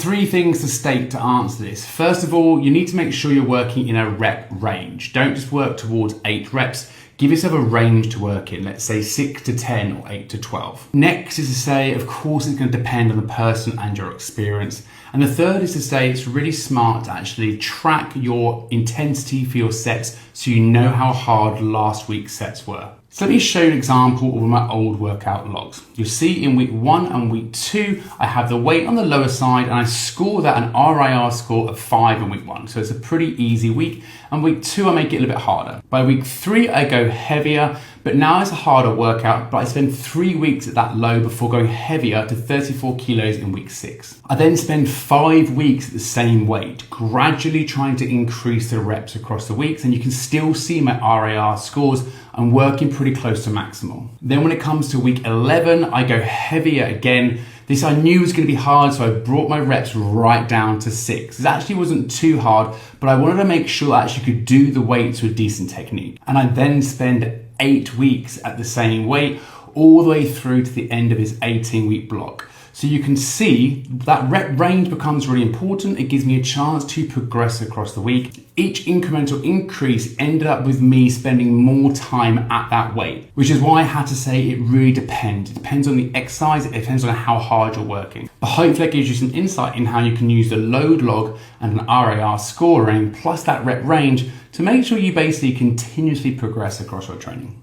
3 things to state to answer this. First of all, you need to make sure you're working in a rep range. Don't just work towards 8 reps. Give yourself a range to work in, let's say 6 to 10 or 8 to 12. Next is to say, of course, it's going to depend on the person and your experience. And the third is to say it's really smart to actually track your intensity for your sets so you know how hard last week's sets were. So let me show you an example of my old workout logs. You'll see in week 1 and week 2, I have the weight on the lower side and I score that an RIR score of 5 in week 1. So it's a pretty easy week. And week 2, I make it a little bit harder. By week 3, I go heavier, but now it's a harder workout, but I spend 3 weeks at that low before going heavier to 34 kilos in week 6. I then spend 5 weeks at the same weight, gradually trying to increase the reps across the weeks, and you can still see my RIR scores. I'm working pretty close to maximal. Then when it comes to week 11, I go heavier again. This I knew was going to be hard, so I brought my reps right down to 6. It actually wasn't too hard, but I wanted to make sure I actually could do the weights with decent technique. And I then spend 8 weeks at the same weight, all the way through to the end of his 18-week block. So you can see that rep range becomes really important. It gives me a chance to progress across the week. Each incremental increase ended up with me spending more time at that weight, which is why I had to say it really depends. It depends on the exercise, it depends on how hard you're working. But hopefully that gives you some insight in how you can use the load log and an RIR scoring plus that rep range to make sure you basically continuously progress across your training.